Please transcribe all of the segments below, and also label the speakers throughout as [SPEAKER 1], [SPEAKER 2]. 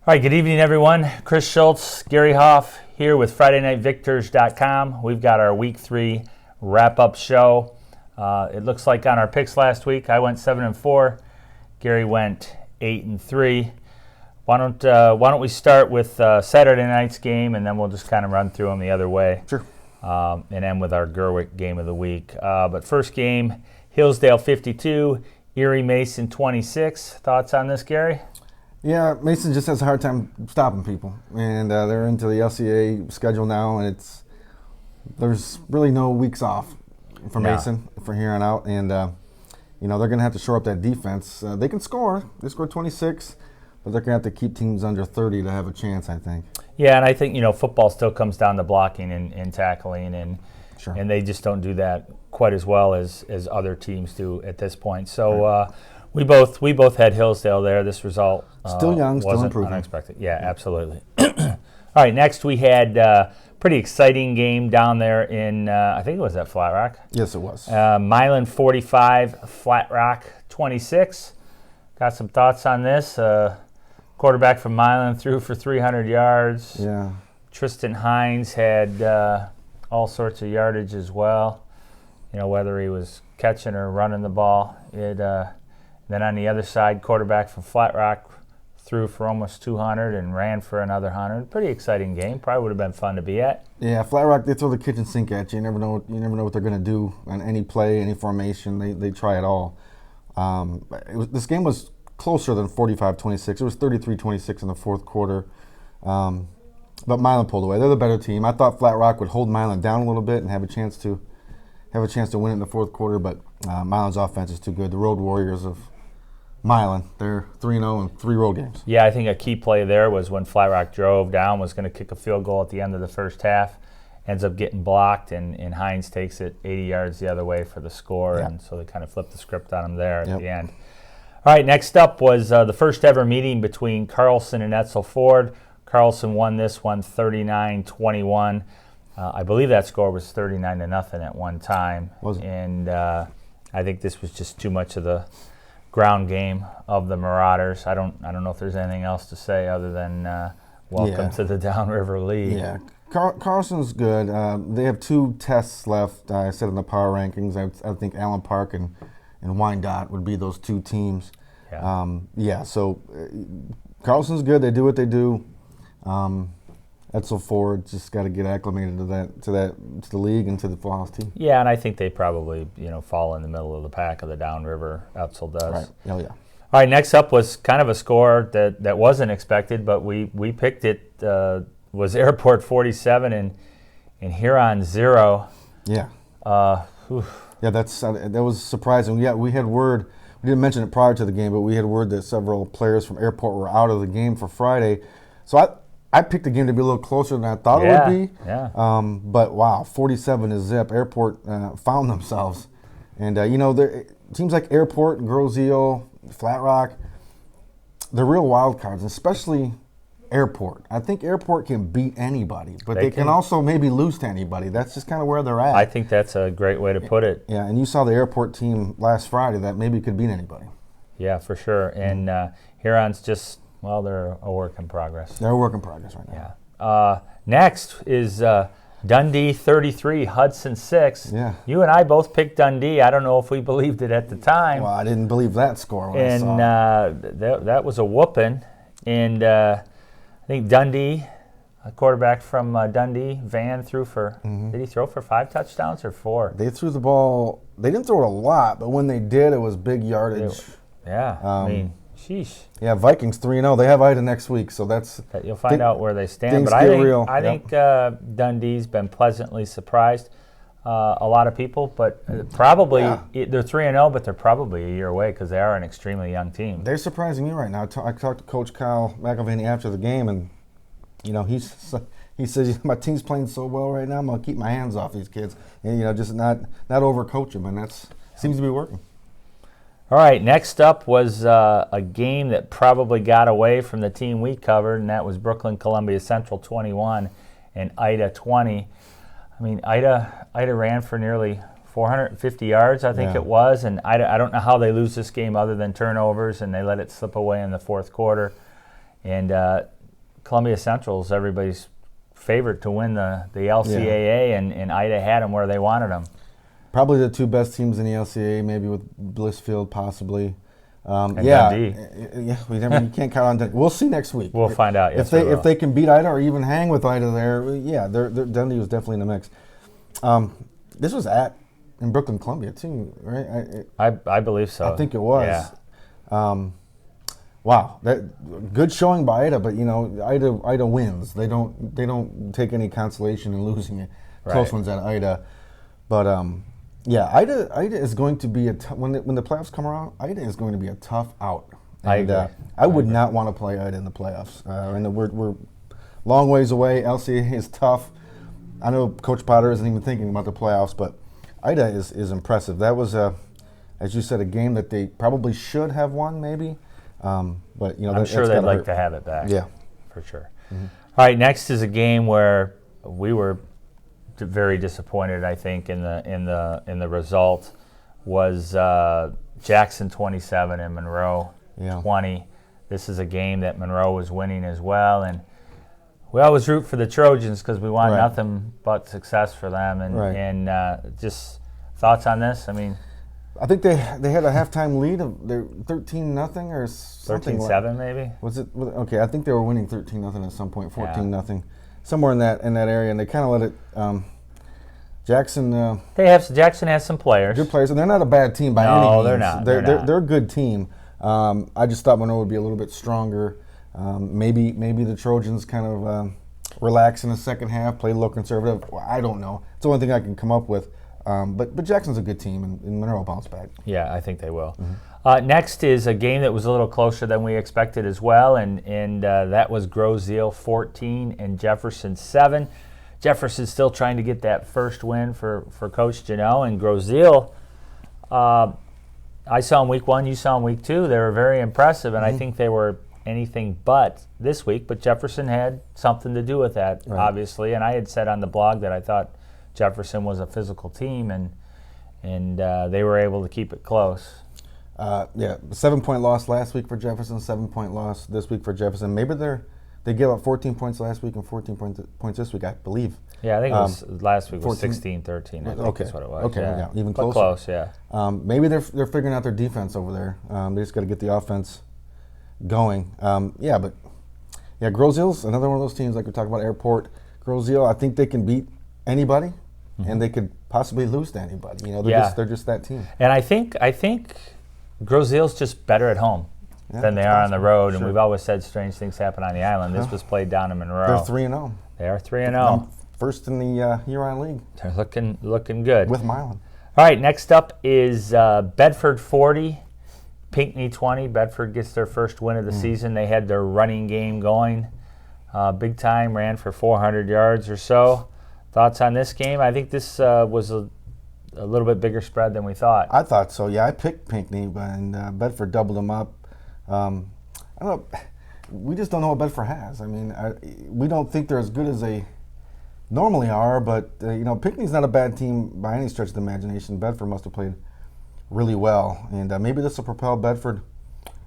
[SPEAKER 1] All right, good evening, everyone. Chris Schultz, Gary Hoff here with FridayNightVictors.com. We've got our Week 3 wrap-up show. It looks like on our picks last week, I went 7-4. Gary went 8-3. Why don't we start with Saturday night's game, and then we'll just kind of run through them the other way.
[SPEAKER 2] Sure.
[SPEAKER 1] And end with our Gerwick game of the week. But first game, Hillsdale 52, Erie Mason 26. Thoughts on this, Gary?
[SPEAKER 2] Yeah, Mason just has a hard time stopping people, and they're into the LCA schedule now, and there's really no weeks off for Mason from here on out, and they're going to have to shore up that defense. They can score; they scored 26, but they're going to have to keep teams under 30 to have a chance, I think.
[SPEAKER 1] Yeah, and I think football still comes down to blocking and tackling, and
[SPEAKER 2] Sure.
[SPEAKER 1] and they just don't do that quite as well as other teams do at this point. So. We both had Hillsdale there. This result
[SPEAKER 2] still young, still
[SPEAKER 1] wasn't
[SPEAKER 2] improving.
[SPEAKER 1] Unexpected. Yeah, absolutely. All right, next we had pretty exciting game down there in I think it was at Flat Rock.
[SPEAKER 2] Yes, it was.
[SPEAKER 1] Milan 45, Flat Rock 26. Got some thoughts on this. Quarterback from Milan threw for 300 yards.
[SPEAKER 2] Yeah.
[SPEAKER 1] Tristan Hines had all sorts of yardage as well. Whether he was catching or running the ball. Then on the other side, quarterback from Flat Rock threw for almost 200 and ran for another 100. Pretty exciting game. Probably would have been fun to be at.
[SPEAKER 2] Yeah, Flat Rock, they throw the kitchen sink at you. You never know what they're going to do on any play, any formation. They try it all. This game was closer than 45-26. It was 33-26 in the fourth quarter. But Milan pulled away. They're the better team. I thought Flat Rock would hold Milan down a little bit and have a chance to win it in the fourth quarter, but Milan's offense is too good. The Road Warriors of Milan, they're 3-0 in 3 road games.
[SPEAKER 1] Yeah, I think a key play there was when Flat Rock drove down, was going to kick a field goal at the end of the first half, ends up getting blocked, and Hines takes it 80 yards the other way for the score, and so they kind of flipped the script on him there at the end. All right, next up was the first ever meeting between Carlson and Etzel Ford. Carlson won this one 39-21. I believe that score was 39-0 at one time.
[SPEAKER 2] Was it?
[SPEAKER 1] And I think this was just too much of the ground game of the Marauders. I don't know if there's anything else to say other than welcome to the Downriver League.
[SPEAKER 2] Yeah, Carlson's good. They have 2 tests left. I said in the power rankings. I think Allen Park and Wyandotte would be those 2 teams.
[SPEAKER 1] Yeah.
[SPEAKER 2] So Carlson's good. They do what they do. Etzel Ford just got to get acclimated to the league and to the Falls team.
[SPEAKER 1] Yeah, and I think they probably fall in the middle of the pack of the Downriver. Etzel does.
[SPEAKER 2] Right. Oh yeah.
[SPEAKER 1] All right. Next up was kind of a score that wasn't expected, but we picked it. Was Airport 47 and Huron 0.
[SPEAKER 2] Yeah.
[SPEAKER 1] Yeah,
[SPEAKER 2] that was surprising. Yeah, we had word. We didn't mention it prior to the game, but we had word that several players from Airport were out of the game for Friday. So I picked the game to be a little closer than I thought it would be.
[SPEAKER 1] Yeah.
[SPEAKER 2] But wow, 47 to zip. Airport found themselves, and teams like Airport, Grozio, Flat Rock, they're real wild cards, especially Airport. I think Airport can beat anybody, but they can also maybe lose to anybody. That's just kind of where they're at.
[SPEAKER 1] I think that's a great way to put it.
[SPEAKER 2] Yeah, and you saw the Airport team last Friday that maybe could beat anybody.
[SPEAKER 1] Yeah, for sure. And Huron's just. Well, they're a work in progress.
[SPEAKER 2] They're a work in progress right now.
[SPEAKER 1] Yeah. Next is Dundee 33, Hudson 6.
[SPEAKER 2] Yeah.
[SPEAKER 1] You and I both picked Dundee. I don't know if we believed it at the time.
[SPEAKER 2] Well, I didn't believe that score when I saw it.
[SPEAKER 1] That was a whooping. And I think Dundee, a quarterback from Dundee, Van threw for, did he throw for 5 touchdowns or 4?
[SPEAKER 2] They threw the ball. They didn't throw it a lot, but when they did, it was big yardage.
[SPEAKER 1] Yeah. Sheesh.
[SPEAKER 2] Yeah, Vikings 3-0. They have Ida next week, so that's
[SPEAKER 1] you'll find out where they stand. But I think Dundee's been pleasantly surprised. A lot of people, but probably they're 3-0, but they're probably a year away because they are an extremely young team.
[SPEAKER 2] They're surprising me right now. I talked to Coach Kyle McElvaney after the game, and he says my team's playing so well right now. I'm gonna keep my hands off these kids, and just not overcoach them, and that seems to be working.
[SPEAKER 1] All right, next up was a game that probably got away from the team we covered, and that was Brooklyn Columbia Central 21 and Ida 20. I mean, Ida ran for nearly 450 yards, I think it was, and I don't know how they lose this game other than turnovers, and they let it slip away in the fourth quarter. And Columbia Central's everybody's favorite to win the LCAA, and Ida had them where they wanted them.
[SPEAKER 2] Probably the two best teams in the LCAA, maybe with Blissfield possibly.
[SPEAKER 1] And
[SPEAKER 2] Dundee.
[SPEAKER 1] Dundee.
[SPEAKER 2] You can't count on Dundee. We'll see next week.
[SPEAKER 1] We'll find out. Yes,
[SPEAKER 2] if they can beat Ida or even hang with Ida there, yeah, Dundee was definitely in the mix. This was in Brooklyn, Columbia too, right?
[SPEAKER 1] I believe so.
[SPEAKER 2] I think it was.
[SPEAKER 1] Yeah.
[SPEAKER 2] Wow, that good showing by Ida, but Ida wins. They don't take any consolation in losing it. Close ones at Ida, but Ida is going to be when the playoffs come around. Ida is going to be a tough out. And,
[SPEAKER 1] I agree.
[SPEAKER 2] I would not want to play Ida in the playoffs. And we're long ways away. LCA is tough. I know Coach Potter isn't even thinking about the playoffs, but Ida is impressive. That was as you said, a game that they probably should have won, maybe. But
[SPEAKER 1] I'm sure they'd like to have it back.
[SPEAKER 2] Yeah,
[SPEAKER 1] for sure. Mm-hmm. All right, next is a game where we were very disappointed. I think in the result was Jackson 27 and Monroe 20. This is a game that Monroe was winning as well, and we always root for the Trojans because we want nothing but success for them. And just thoughts on this? I mean,
[SPEAKER 2] I think they had a halftime lead of 13-0 or something.
[SPEAKER 1] 13-7 maybe.
[SPEAKER 2] Was it okay? I think they were winning 13-0 at some point, 14-0, somewhere in that area, and they kind of let it. Jackson.
[SPEAKER 1] Jackson has some players.
[SPEAKER 2] Good players, and they're not a bad team by any means.
[SPEAKER 1] No, they're not.
[SPEAKER 2] They're a good team. I just thought Monroe would be a little bit stronger. Maybe the Trojans kind of relax in the second half, play a little conservative. Well, I don't know. It's the only thing I can come up with. But Jackson's a good team, and Monroe will bounce back.
[SPEAKER 1] Yeah, I think they will. Mm-hmm. Next is a game that was a little closer than we expected as well, and that was Grosse-Ile 14 and Jefferson 7. Jefferson's still trying to get that first win for Coach Janot, and Grosse-Ile, I saw in week 1, you saw in week 2. They were very impressive, and I think they were anything but this week, but Jefferson had something to do with that, obviously, and I had said on the blog that I thought Jefferson was a physical team, and they were able to keep it close.
[SPEAKER 2] 7-point loss last week for Jefferson, 7-point loss this week for Jefferson. Maybe they gave up 14 points last week and 14 points this week, I believe.
[SPEAKER 1] Yeah, I think it was last week was 16-13. I think that's what it was.
[SPEAKER 2] Okay, even closer.
[SPEAKER 1] But close, yeah.
[SPEAKER 2] Maybe they're figuring out their defense over there. They just got to get the offense going. Grosse-Ile's another one of those teams like we talked about. Airport, Grosse-Ile. I think they can beat anybody. And they could possibly lose to anybody. They're just that team.
[SPEAKER 1] And I think Grosse-Ile's just better at home than they are on the road. Sure. And we've always said strange things happen on the island. This was played down in Monroe.
[SPEAKER 2] They're 3-0.
[SPEAKER 1] They are 3-0.
[SPEAKER 2] First in the Huron League.
[SPEAKER 1] They're looking good.
[SPEAKER 2] With Milan.
[SPEAKER 1] All right, next up is Bedford 40, Pinckney 20. Bedford gets their first win of the season. They had their running game going big time, ran for 400 yards or so. Thoughts on this game? I think this was a little bit bigger spread than we thought.
[SPEAKER 2] I thought so. Yeah, I picked Pinckney, and Bedford doubled them up. I don't know. We just don't know what Bedford has. I mean, we don't think they're as good as they normally are. But Pinckney's not a bad team by any stretch of the imagination. Bedford must have played really well, and maybe this will propel Bedford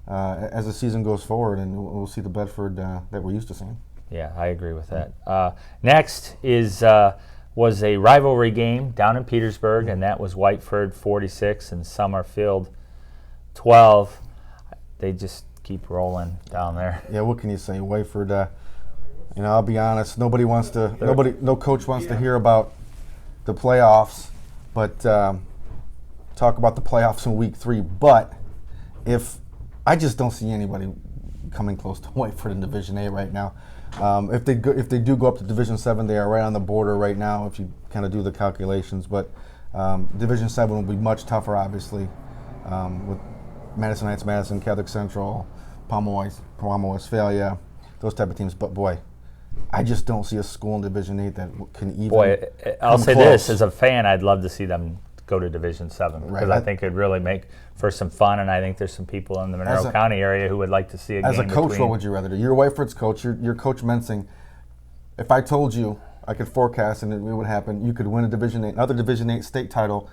[SPEAKER 2] as the season goes forward, and we'll see the Bedford that we're used to seeing.
[SPEAKER 1] Yeah, I agree with that. Next was a rivalry game down in Petersburg, and that was Whiteford 46 and Summerfield 12. They just keep rolling down there.
[SPEAKER 2] Yeah, what can you say? Whiteford, I'll be honest, no coach wants to hear about the playoffs, but talk about the playoffs in week 3. But I just don't see anybody coming close to Whiteford in Division A right now. If they do go up to Division 7, they are right on the border right now if you kind of do the calculations. But Division 7 will be much tougher, obviously, with Madison Heights, Madison, Catholic Central, Palmer Westphalia, those type of teams. But boy, I just don't see a school in Division 8 that can even.
[SPEAKER 1] Boy, I'll say close. This as a fan, I'd love to see them go to Division 7 because I think it'd really make for some fun, and I think there's some people in the Monroe County area who would like to see a game.
[SPEAKER 2] As a coach, what would you rather do? You're Whiteford's coach. You're Coach Mensing. If I told you I could forecast and it would happen, you could win another Division 8 state title,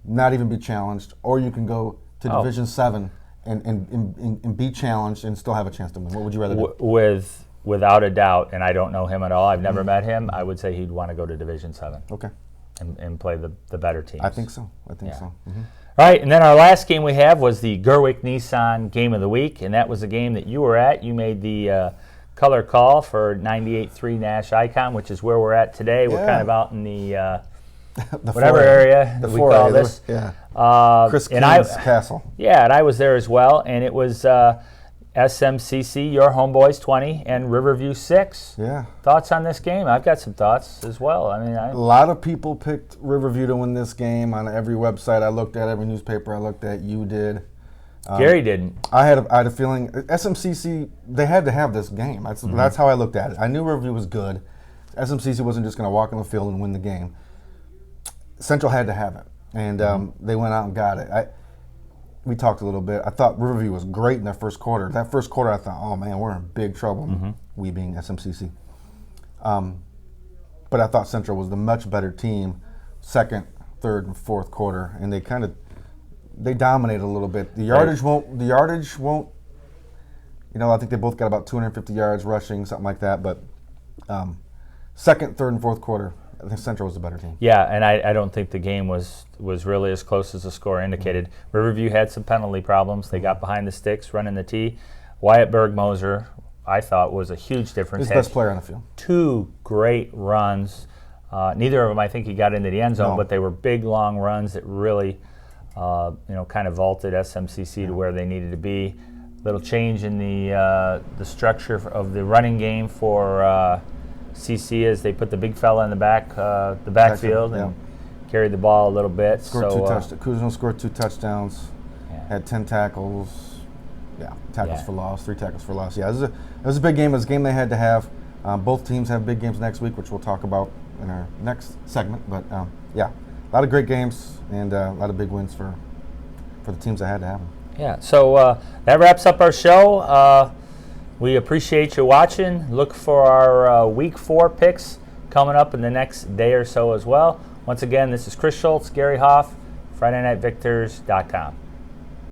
[SPEAKER 2] not even be challenged, or you can go to Division 7 and be challenged and still have a chance to win? What would you rather do?
[SPEAKER 1] Without a doubt, and I don't know him at all, I've never met him, I would say he'd want to go to Division 7.
[SPEAKER 2] Okay.
[SPEAKER 1] And play the better teams.
[SPEAKER 2] I think so. So. Mm-hmm.
[SPEAKER 1] All right, and then our last game we have was the Gerwick Nissan Game of the Week, and that was a game that you were at. You made the color call for 98.3 Nash Icon, which is where we're at today. We're kind of out in the whatever area that we call this.
[SPEAKER 2] Yeah. Chris King's Castle.
[SPEAKER 1] Yeah, and I was there as well, and it was SMCC, your Homeboys 20, and Riverview 6.
[SPEAKER 2] Yeah.
[SPEAKER 1] Thoughts on this game? I've got some thoughts as well. I mean,
[SPEAKER 2] a lot of people picked Riverview to win this game on every website I looked at, every newspaper I looked at. You did.
[SPEAKER 1] Gary didn't.
[SPEAKER 2] I had a feeling SMCC, they had to have this game. That's how I looked at it. I knew Riverview was good. SMCC wasn't just going to walk on the field and win the game. Central had to have it, and they went out and got it. We talked a little bit. I thought Riverview was great in their first quarter. That first quarter, I thought, oh man, we're in big trouble. We being SMCC. But I thought Central was the much better team, second, third, and fourth quarter, and they dominated a little bit. The yardage won't. You know, I think they both got about 250 yards rushing, something like that. But second, third, and fourth quarter, I think Central was the better team.
[SPEAKER 1] Yeah, and I don't think the game was really as close as the score indicated. Riverview had some penalty problems. They got behind the sticks, running the tee. Wyatt Bergmoser, I thought, was a huge difference.
[SPEAKER 2] He's the best player on the field. 2
[SPEAKER 1] great runs. Neither of them, I think, he got into the end zone, but they were big, long runs that really, kind of vaulted SMCC to where they needed to be. Little change in the structure of the running game for CC as they put the big fella in the backfield and carried the ball a little bit.
[SPEAKER 2] Kuzno scored 2 touchdowns, had 10 tackles, for loss, 3 tackles for loss. Yeah, it was a big game. It was a game they had to have. Both teams have big games next week, which we'll talk about in our next segment. But a lot of great games and a lot of big wins for the teams that had to have them.
[SPEAKER 1] Yeah, so that wraps up our show. We appreciate you watching. Look for our Week 4 picks coming up in the next day or so as well. Once again, this is Chris Schultz, Gary Hoff, FridayNightVictors.com.